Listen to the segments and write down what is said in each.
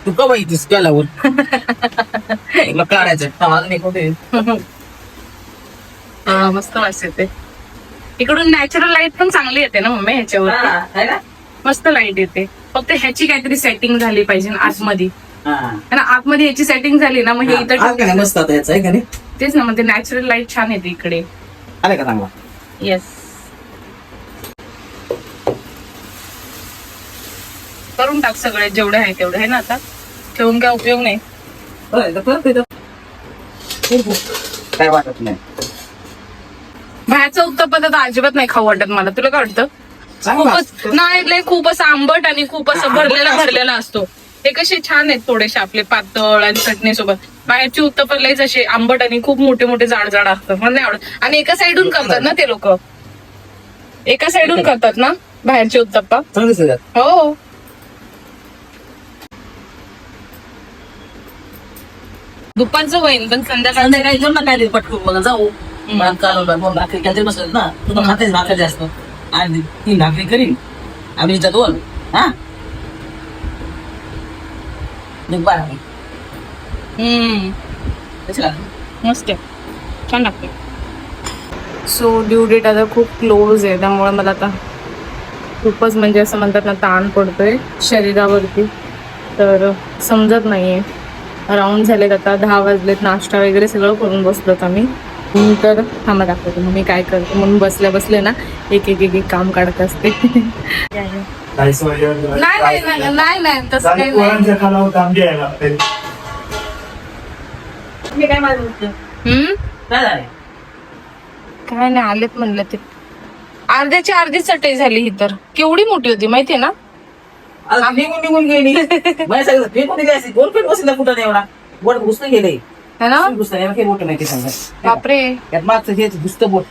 तू का माहितीस केल्यावर तुला काढायचं आवाज नाही कुठे. हा मस्त वास येते. इकडून नॅचरल लाईट पण चांगली येते ना मम्मी ह्याच्यावर. आहे ना. मस्त लाईट येते. फक्त ह्याची काहीतरी सेटिंग झाली पाहिजे ना आतमध्ये. हा आतमध्ये याची सेटिंग झाली ना मग हे आज का नाही इथं मस्त आता याचं आहे का नाही. तेच ना, मग ते नॅचरल लाईट छान येते इकडे. आले का चांगला. येस. करून टाक सगळे जेवढे आहे तेवढे आहे ना. आता ठेवून काय उपयोग नाही. काय वाटत नाही. बाहेरचं उत्तप्पा तर अजिबात नाही खाऊ वाटत मला. तुला काय वाटतं? खूपच नाही, लय खूप असं आंबट आणि खूप असं भरलेला असतो. हे कसे छान आहेत थोडेसे आपले पातळ आणि चटणी सोबत. बाहेरची उत्तप्पा लयच असे आंबट आणि खूप मोठे मोठे जाड जाड असतात. मला नाही आवडत. आणि एका साईडून करतात ना ते लोक. एका साईडून करतात ना बाहेरची उत्तप्पा. हो. दुपारचं होईन पण संध्याकाळी जाऊ ना काय पटकून मग जाऊ. भाकरी खायचे बसत ना तू पण खातेच भाकरी जास्त. आणि 3 भाकरी करीन आम्ही 2. हा मस्त छान लागते. सो ड्यू डेट आता खूप क्लोज आहे, त्यामुळे मला आता खूपच म्हणजे असं म्हणतात ना ताण पडतोय शरीरावरती. तर समजत नाहीये. राऊंड झालेत आता 10 वाजलेत. नाश्ता वगैरे सगळं करून बसलोत आम्ही. तर थांबा दाखवते मग मी काय करते. म्हणून बसले ना एक काम काढत असते. नाही तसं काही नाही. काय नाही आलेत म्हणलं ते. अर्ध्याची अर्धी चटई झाली ही तर. केवढी मोठी होती माहितीये ना. निघून गेली. मला सांगितलं फेकून दिली असती. 2 फेक बसला कुठं एवढा बोट घुसतं गेलंय. है ना. काही बोट नाही ते सांगा. बापरे. त्यात मागचं हे घुसतं बोट.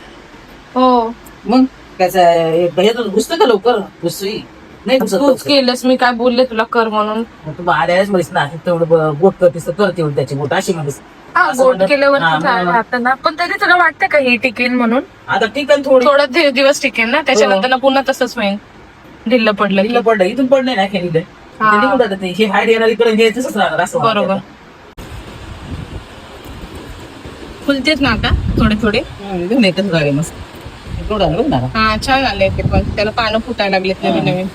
हो मग त्याचं घुसतं का लवकर घुसई नाही तूच केलंस. मी काय बोलले तुला कर म्हणून. तू आल्याच म्हणीस ना तेवढं बोट करतेस तर कर तेवढी त्याची बोट अशी म्हणीस. हा बोट केल्यावर राहतं ना. पण तरी तुला वाटतं का हे टिकेल म्हणून. आता टिकन थोडं दिवस टिकेल ना. त्याच्यानंतर ना पुन्हा तसंच होईल. ढिल्लं पडलं पडलं इथून पडलंय ना खेळीला हे हाईट येणार इकडे घ्यायचंच राहणार असं. बरोबर. फुलतेच ना आता थोडे थोडे. कसं झाले मस्त तेवढं आलं ना. हा छान आले ते पण. त्याला पानं फुटायला लागलेत नवीन नवीन.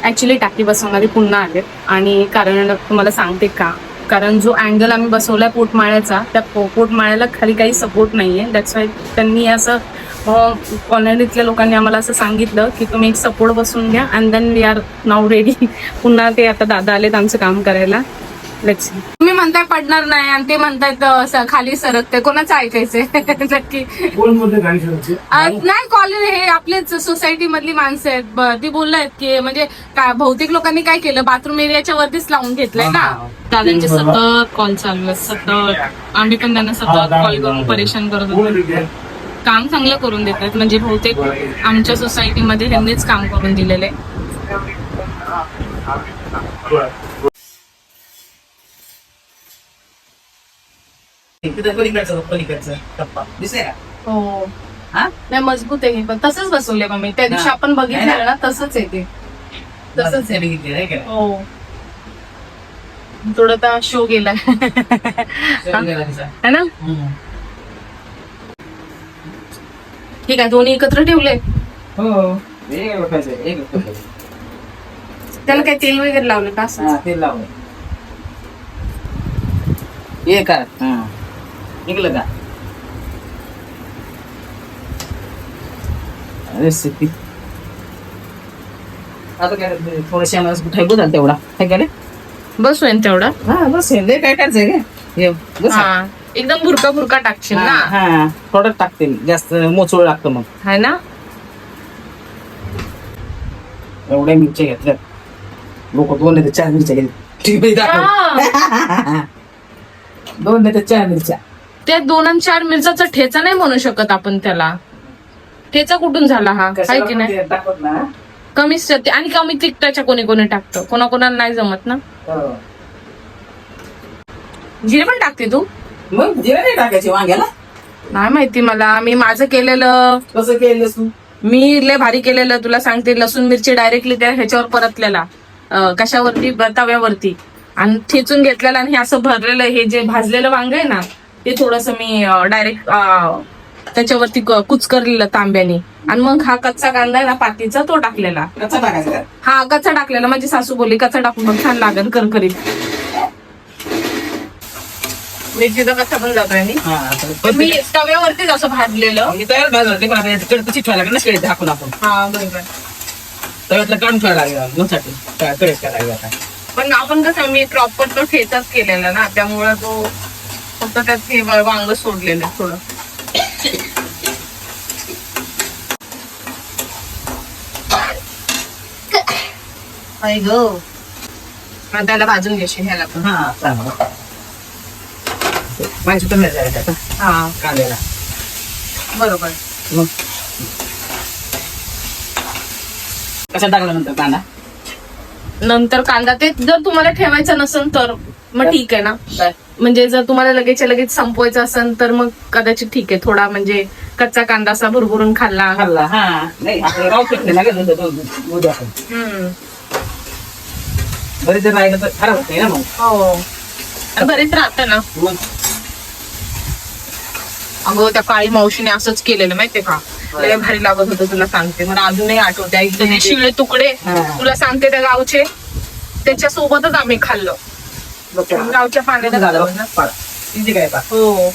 ऍक्च्युली टाकी बसवणारी पुन्हा आलेत. आणि कारण तुम्हाला सांगते का, कारण जो अँगल आम्ही बसवलाय पोटमाळ्याचा, त्या पोटमाळ्याला खाली काही सपोर्ट नाहीये. दॅट्स वाय त्यांनी असं कॉलनीतल्या लोकांनी आम्हाला असं सांगितलं की तुम्ही एक सपोर्ट बसवून घ्या and then we are now ready. पुन्हा ते आता दादा आलेत आमचं काम करायला. Let's see. तुम्ही म्हणताय पडणार नाही आणि ते म्हणतायत खाली सरकते. कोणाचं ऐकायचंय नक्की. नाही कॉलनी हे आपलेच सोसायटी मधली माणसं आहेत. ती बोललायत की म्हणजे बहुतेक लोकांनी काय केलं बाथरूम एरियाच्या वरतीच लावून घेतलंय ना. दादांचे सतत कॉल चालू आहेत सतत. आम्ही पण त्यांना सतत कॉल करून परेशान करत होतो. काम चांगलं करून देतात म्हणजे बहुतेक आमच्या सोसायटीमध्ये त्यांनीच काम करून दिलेलं आहे. हो नाही मजबूत आहे पण तसंच बसवले मम्मी. त्या दिवशी आपण बघितलं ना तसंच आहे ते. तसंच आहे. हो थोडा शो गेला है ना. ठीक आहे. दोन्ही एकत्र ठेवले. त्याला काय तेल वगैरे लावलं का. तेल लावलं हे काय निघलं का रेसिपी. आता काय थोडं बदल तेवढा काय काय बसवेन तेवढा. हा बस काय करायचंय का एकदम भुरका भुरका टाकशील ना. हा थोडं टाकते जास्त मोचूळ लागतं मग है ना. एवढ्या मिरच्या घेतल्यात लोक 2 नाही तर 4 मिरच्या घेतल्या. 2 नाही तर 4 मिरच्या. त्या 2 आणि 4 मिरच्याचा ठेचा नाही म्हणू शकत आपण त्याला. ठेचा कुठून झाला हा आहे की नाही. टाकत ना कमीच आणि कमी तिखटाच्या कोणी कोणी टाकतं. कोणाकोणाला नाही जमत ना. जिरे पण टाकते तू. मग जिरे नाही टाकायचे वांग्याला. नाही माहिती मला. मी माझं केलेलं. कसं केलं तू. मी लय भारी केलेलं तुला सांगते. लसूण मिरची डायरेक्टली त्या ह्याच्यावर परतलेला कशावरती तव्यावरती आणि ठेचून घेतलेलं आणि हे असं भरलेलं हे जे भाजलेलं वांग आहे ना ते थोडस मी डायरेक्ट त्याच्यावरती कुचकरलेलं तांब्याने आणि मग हा कच्चा कांदा आहे ना पातीचा तो टाकलेला. कच्चा टाकायचा का? हा कच्चा टाकलेला. माझी सासू बोलली कच्चा टाकून मग छान लागेल करकरीत. मिरचीचा कच्चा पण जातोय मी हा, पण मी तव्यावरतीच असं भाजलेलं. मी तयार भाजवते पण आता याच्याकडे कशी ठेवायला लागेल ना शिळे टाकून आपण हा बरोबर. तव्यातलं काढून ठेवायला लागेल नुसाठी कडेच करायला लागेल आता. पण आपण कसं मी प्रॉपर तो ठेचाच केलेला ना त्यामुळं तो फक्त त्यात हे वांग सोडलेलं थोडं. आई गो. त्याला भाजून घेशील ह्याला पण. हा चांगलं माहिती तुम्ही जायचं हा कांद्याला बरोबर. मग कशा टाकल्यानंतर कांदा नंतर कांदा ते जर तुम्हाला ठेवायचा नसेल तर मग ठीक आहे ना. काय म्हणजे जर तुम्हाला लगेचच्या लगेच संपवायचं असेल तर मग कदाचित ठीक आहे. थोडा म्हणजे कच्चा कांदा असा भरभरून खाल्ला. खाल्ला हा नाही आपलं राहू शकते लागेल उद्या आपण हम्म. बरेच जर राहिलं तर खराब होते ना मग. हो आणि बरेच राहतं ना. मग अगं त्या काळी मावशीने असंच केलेलं माहितीये का. लय भारी लागत होतं तुला सांगते. मला अजूनही आठवते. एकदम ते शिळे तुकडे तुला सांगते त्या गावचे त्याच्या सोबतच आम्ही खाल्लं. गावच्या पाण्यात झालं ना पाड किती काय पा हो.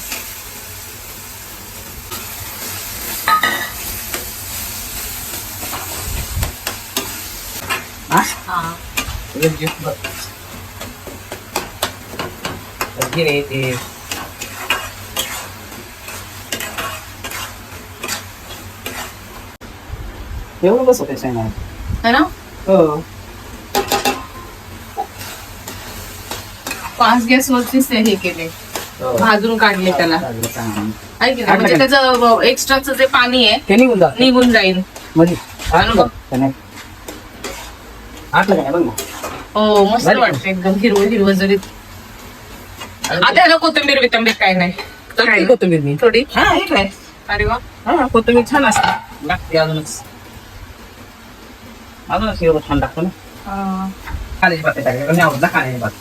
हा गिरे ते एवढं बस होते सायना है ना. हो 5 गॅस वरतीच ते हे केले भाजून काढले त्याला. आहे की नाही? म्हणजे त्याचं एक्स्ट्राचं जे पाणी आहे ते निघून जात निघून जाईल. मध्ये आटलं काय बघ ना. हो मस्त वाटतं एकदम हिरवं हिरवं जरी. आता ह्याला कोथिंबीर बितंबीर काय नाही. टाकते कोथिंबीर मी थोडी. हा हे काय अरे वा. हा कोथिंबीर छान असते लागते अजूनच हिरवं छान लागतं ना. खाण्याची पाते टाकायचं नाही आवडत ना खाण्याची पात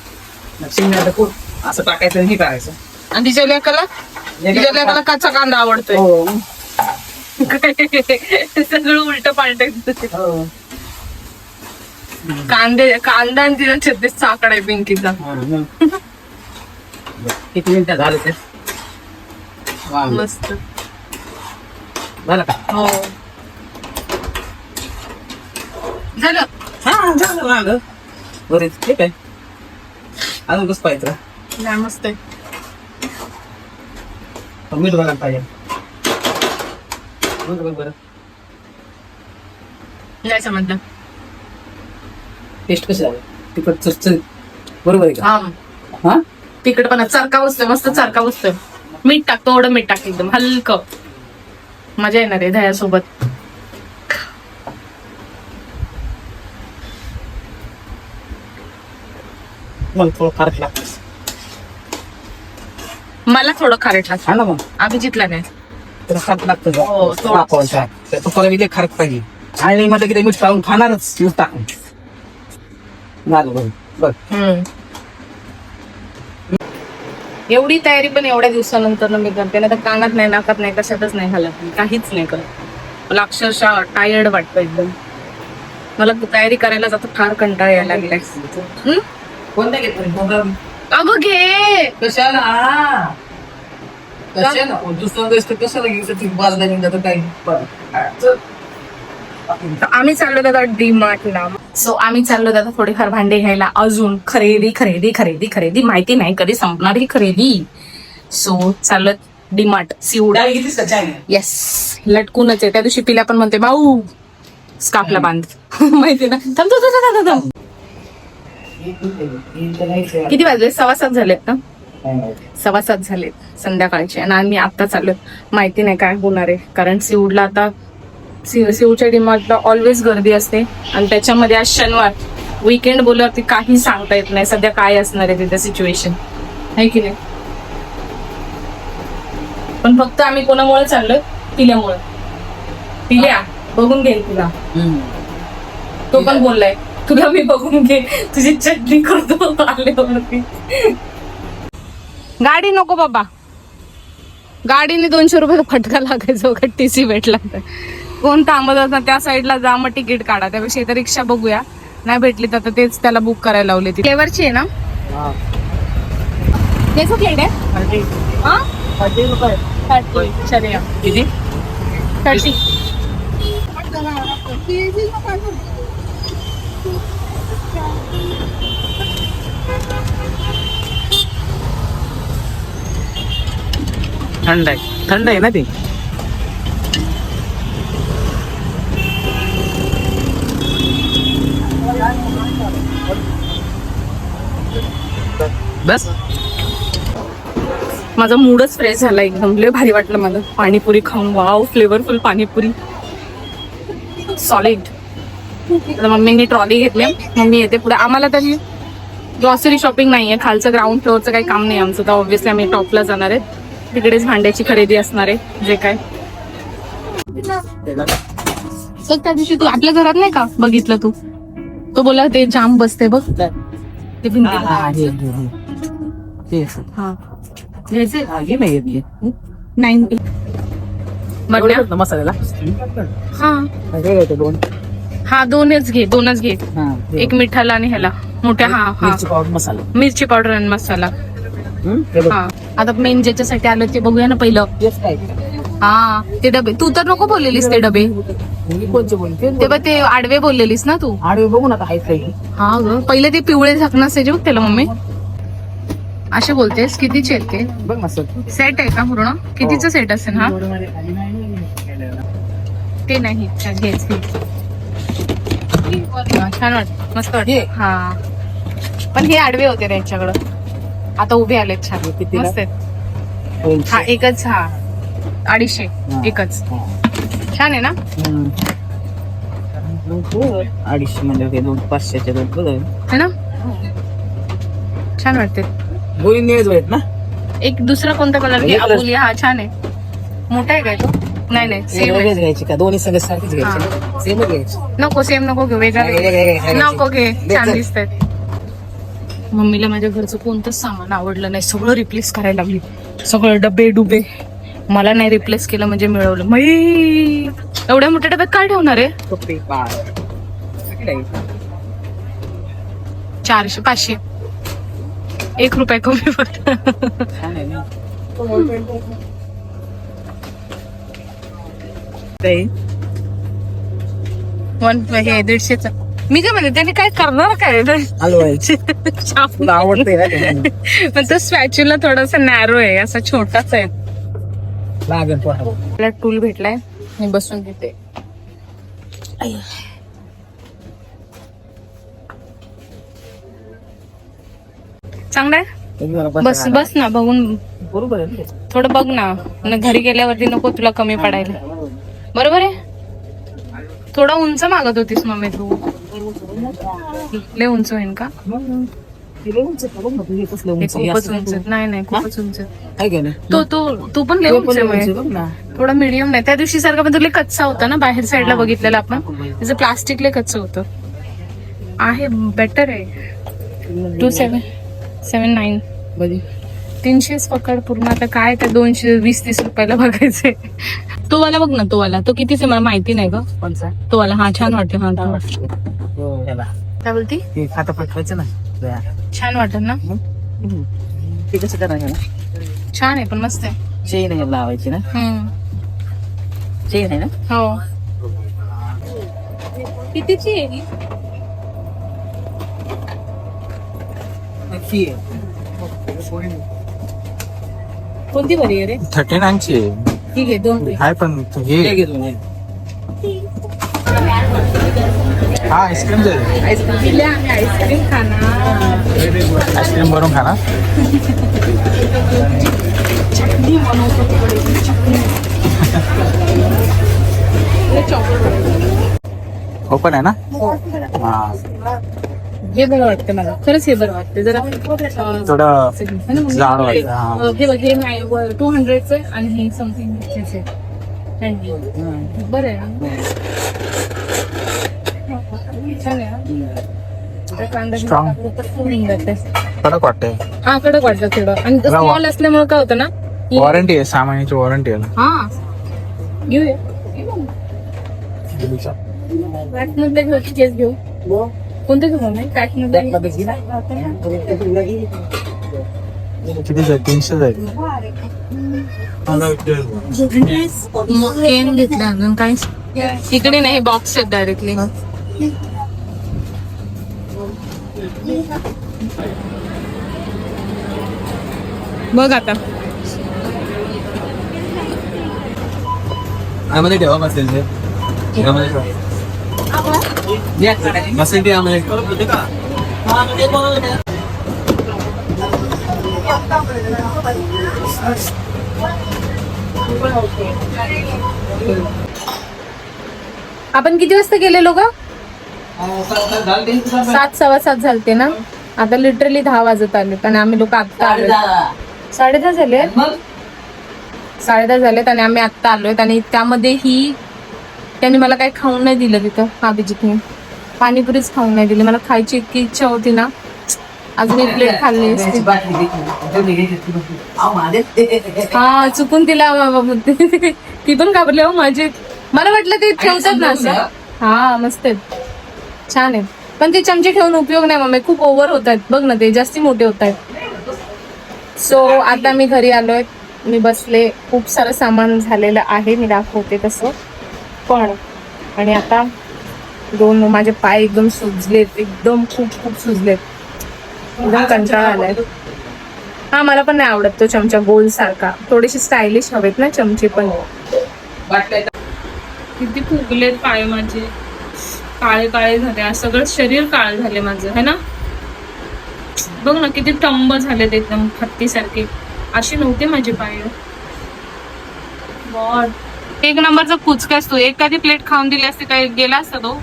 शिंगाचं कूट असं टाकायचं आणि हे करायचं. आणि तिच्या लेकाला कच्चा कांदा आवडतोय. हो सगळं उलट पालट. हो कांदा आणि तिचा 36 चाकड आहे पिंकीचा. किती मिनिटं झाले ते मस्त झालं का हो झालं. हा झालं वांग बरेच ठीक आहे अजून कसं पाहिजे नाही मस्त आहे. मीठ बघायला पाहिजे बरं नाही समजलं. टेस्ट कशी झाली तिखट चरचरीत बरोबर आहे का हा तिकडपणा चरका बसतोय मस्त चरका बसतोय. मीठ टाक थोडं मीठ टाक एकदम हलकं. मजा येणार आहे दह्यासोबत. मग थोडं खारट लागतं मला थोडं खारट लागतं. हा ना मग अभिजितला नाही. तुला खारट लागतं का? हो, थोडं. तुला विले खारट पाहिजे आणि म्हटलं की ते मीठ टाकून खाणारच मीठ टाकून झालं बघ बघ एवढी तयारी पण एवढ्या दिवसानंतर मी करते ना. तर कानात नाही नाकात नाही कशातच नाही घालत काहीच नाही करत. मला अक्षरशः टायर्ड वाटतं एकदम. मला तयारी करायला जातं फार कंटाळा यायला लागलाय. कोणत्या घेतलं अगं घे कशाला कशाला दुसरं गोष्ट कशाला घ्यायचं ती बाजला निघतं काही. आम्ही चाललो दादा डी मार्टला. सो आम्ही चाललो दादा थोडेफार भांडे घ्यायला. अजून खरेदी खरेदी खरेदी खरेदी माहिती नाही कधी संपणार ही खरेदी. सो चाललो डी मार्ट सीवूड. घेतलीस का चाय येस लटकूनच आहे. त्या दिवशी पिल्या पण म्हणते भाऊ स्कार्फला बांध. माहिती ना. थांब थांब थांब थांब. किती वाजले 6:15 झालेत ना. 6:15 झालेत संध्याकाळचे आणि आम्ही आता चाललो. माहिती नाही काय होणार आहे कारण सीवूडला आता सीवूच्या डीमार्टला ऑलवेज गर्दी असते आणि त्याच्यामध्ये आज शनिवार वीकेंड बोलल्यावरती काही सांगता येत नाही सध्या काय असणार आहे तिथे सिच्युएशन आहे की नाही. पण फक्त आम्ही कोणामुळे चाललोय पिल्यामुळे. पिल्या बघून घेईल तुला. तो पण बोललाय तुला मी बघून घे, तुझी चटणी करतो आल्यावरती. गाडी नको बाबा, गाडीने 200 रुपयाचा फटका लागायचा का टीसी भेटला तर. कोण थांबत असता त्या साईडला जा, मग तिकीट काढा. त्यापेक्षा इथं रिक्षा बघूया, नाही भेटली तर तेच त्याला बुक करायला लावली. ती फ्लेवरची आहे ना? त्याचं प्लेट आहे 30 रुपये. 30. चलिए किती? 30. थंड आहे ना ते. बस माझा मूडच फ्रेश झाला एकदम. लय भारी वाटलं मला पाणीपुरी खाऊन. Wow, flavourful panipuri, solid. आता मम्मीने ट्रॉली घेतली, मम्मी येते पुढे. आम्हाला तरी ग्रॉसरी शॉपिंग नाहीये, खालचं ग्राउंड फ्लोअरचं काही काम नाही आमचं. तर ऑब्व्हियसली आम्ही टॉपला जाणार आहे, तिकडेच भांड्याची खरेदी असणार आहे जे काय. तर त्या दिवशी तू आपल्या घरात नाही का बघितलं तू, तो बोला ते जाम बसते बघ ते भिंतीला. हा घ्यायचे 90 बघ मसाल्याला. हा दोनच घे. एक मिठाला आणि ह्याला मोठ्या. हा मसाला, मिरची पावडर आणि मसाला. हा आता मेन ज्याच्यासाठी आलं ते बघूया ना पहिलं. हा ते डबे तू तर नको बोललेलीस, ते डबे तेव्हा ते आडवे बोललेलीस ना तू. आडवे बघून आता हा ग, पहिले ते पिवळे झाकण असायचे बघ त्याला मम्मी. असे बोलतेस कितीचे आहेत ते? बघ मस्त सेट आहे का पूर्ण? कितीचं सेट असेल हा? ते नाही घ्यायच. छान वाटत, मस्त वाटत. हा पण हे आडवे होते त्यांच्याकडं, आता उभे आलेत छान, मस्त आहेत. हा एकच, हा 250 एकच. छान आहे ना? 250 म्हणजे 500च्या है ना? छान वाटते. दोन्ही निळेच आहेत ना? एक दुसरा कोणता कलर? हा छान आहे. मोठा आहे काय तो? नाही सेम घ्यायची का? दोन्ही सगळे सारखीच घ्यायची, सेम घ्यायची. नको, सेम नको घेऊ, वेगळा नको घे, छान दिसतात. मम्मीला माझ्या घरचं कोणतंच सामान आवडलं नाही, सगळं रिप्लेस करायला लागली. सगळं डबे डुबे मला नाही रिप्लेस केलं म्हणजे मिळवलं. मई एवढ्या मोठ्या डब्यात काय ठेवणार आहे? 400 500 1 रुपया कमी फक्त. हे 150च. मी काय म्हणते त्याने काय करणार काय? तुला आवडते ना? पण तो स्पॅच्युला थोडासा नॅरो आहे, असा छोटाच आहे. आपल्याला टूल भेटलाय, मी बसून घेते. चांगला आहे. बस ना बघून, बरोबर आहे. थोडं बघ ना, घरी गेल्यावरती नको तुला कमी पडायला. बरोबर आहे. थोडा उंच मागत होतीस मम्मी तू. लय उंच होईन का? खूपच उंच. नाही खूपच उंच. तू पण लय उंच आहे. थोडा मीडियम नाही. त्या दिवशी सारखा पण तुला कच्चा होता ना, बाहेर साईडला बघितलेला आपण, त्याचं प्लास्टिक लय कच्चं होतं. आहे बेटर आहे. 279 300 पकड पूर्ण. आता काय त्या 220-30 रुपयाला बघायचे. तो वाला बघ ना, तो वाला तो कितीच मला माहिती नाही ग. तो वाला हा छान वाटतो. काय बोलती? छान वाटत ना? ते कसं करायचं? छान आहे पण मस्त आहे. चेन आहे लावायची ना? चेन आहे ना? हो. कितीची आहे ही? कोणती बरी आहे रे? 39ची आहे. ठीक आहे, 2 हाय पण हे हा आईस्क्रीम आईस्क्रीम आम्ही आईस्क्रीम खाणार. आईस्क्रीम भरून खा ना. चटणी बनवतो चॉकलेट. ओपन आहे ना? हा. हे बरं वाटतं मला, खरंच हे बरं वाटतं. जरा थोडं जाड वाटतं. हे बघ, हे 200चं आहे आणि हे समथिंग बरं आहे ना. छान आहे. कांदा Strong. टाकलं तर फुलून जाते. कडक वाटतंय. हा कडक वाटतं थोडं आणि मला स्मॉल असल्यामुळे काय होतं ना वॉरंटी आहे 6 महिन्याची वॉरंटी आहे. हा घेऊया काश्मीरला घेऊ की केस घेऊ कोणतं घेऊ मम्मी काश्मीरला किती जाईल 300 जाईल. केन घेतला अजून काय इकडे नाही बॉक्स आहेत डायरेक्टली बघ आता आम्हाला ठेवा मसेल ते मसेल ते आम्हाला आपण किती वाजता गेलेलो ग 7 सव्वा 7 झालते ना आता लिटरली 10 वाजत आले आणि आम्ही लोक आत्ता आलो 10:30 झाले मग 10:30 झालेत आणि आम्ही आत्ता आलोय आणि त्यामध्ये ही त्यांनी मला काही खाऊन नाही दिलं तिथं अभिजितने पाणीपुरीच खाऊन नाही दिली मला खायची इतकी इच्छा होती ना अजून एक प्लेट खाल्ली असती. हा चुकून तिला ती पण घाबरली हो माझी मला वाटलं ते ठेवतात ना असं हा मस्त आहेत छान आहेत पण ते चमचे ठेवून उपयोग नाही मम्मी खूप ओव्हर होत आहेत बघ ना ते जास्ती मोठे होत आहेत सो आता मी घरी आलोय मी बसले खूप सारं सामान झालेलं आहे मी दाखवते तसं पण आणि आता माझे पाय एकदम सुजलेत एकदम खूप खूप सुजलेत एकदम कंटाळा आलाय हा मला पण नाही आवडत तो चमचा गोल सारखा थोडीशी स्टायलिश हवेत ना चमचे पण किती फुगलेत पाय माझे काळे काळे झाले आज सगळं शरीर काळे झाले माझं है ना बघ ना किती टंब झालेत एकदम हत्तीसारखे अशी नव्हते माझे पाय गॉड 1 नंबरचा कुचकास तू एखादी प्लेट खाऊन दिली असते काय गेला असता तो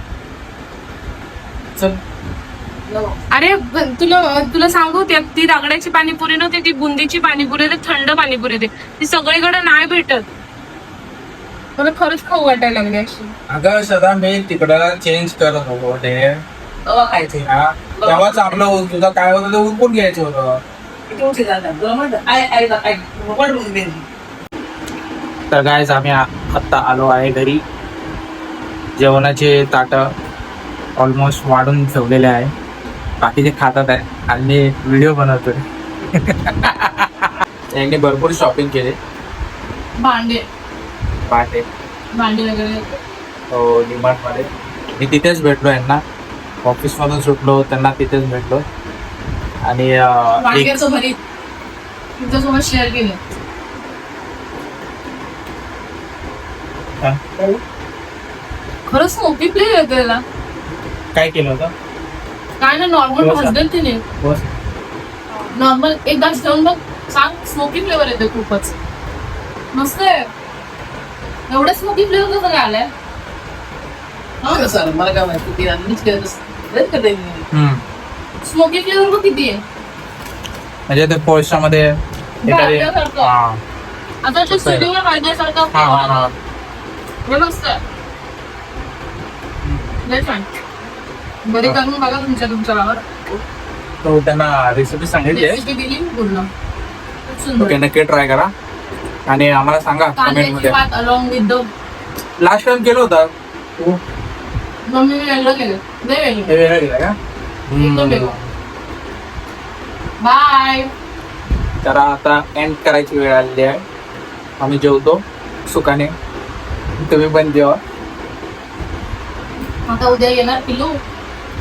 अरे तुला सांगू ती रगड्याची पाणीपुरी नव्हती ती बुंदीची पाणीपुरी होती थंड पाणीपुरी होती ती सगळीकडे नाही भेटत मला खरंच खाऊ वाटायला लागली अशी अगं सदा मी तिकडं चेंज करत होतो ते खायचं तेव्हाच आपलं तुझं काय होतं ते उरकून घ्यायचं होतं. तर गायज आम्ही आत्ता आलो आहे घरी जेवणाचे ताटं ऑलमोस्ट वाढून ठेवलेले आहे बाकीचे खातात आहे आणि व्हिडिओ बनवतोय यांनी भरपूर शॉपिंग केली भांडे वगैरे हो डिमार्ट मध्ये मी तिथेच भेटलो यांना ऑफिस मधून सुटलो त्यांना तिथेच भेटलो आणि वांग्याचं भरीत तुमच्यासोबत शेअर केलं खरंच स्मोकी प्ले आहे त्याला काय केलं होतं काय ना नॉर्मल भाजलं तिने नॉर्मल एक घास घेऊन बघ सांग स्मोकी फ्लेवर येते खूपच मस्त आहे एवढा स्मोकी फ्लेवर कसं काय आलाय मला काय माहिती स्मोकी फ्लेवर बघ किती आहे म्हणजे ते पोस्टामध्ये एखादी भाजल्यासारखं. हा आता ते स्टुडिओवर भाजल्यासारखं हा हा हा हे मस्त आहे लय छान बरी करून बघा तुमच्या गावावर तो त्यांना रेसिपी सांगितली आहे रेसिपी दिली मी पूर्ण खूप सुंदर ओके नक्की ट्राय करा आणि आम्हाला सांगा कमेंट कांद्याची मध्ये भात along with the last time केलं होतं मम्मी वेगळं केलं लय वेगळं हे वेगळं केलं का एकदम वेगळं बाय तर आता एंड करायची वेळ आलेली आहे आम्ही जेवतो सुखाने तुम्ही पण जेवा आता उद्या येणार पिलू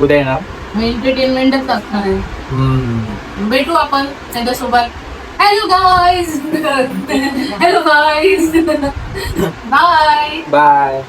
उद्या येणार मग एंटरटेनमेंटच असणार आहे भेटू आपण त्याच्यासोबत hello guys hello guys bye bye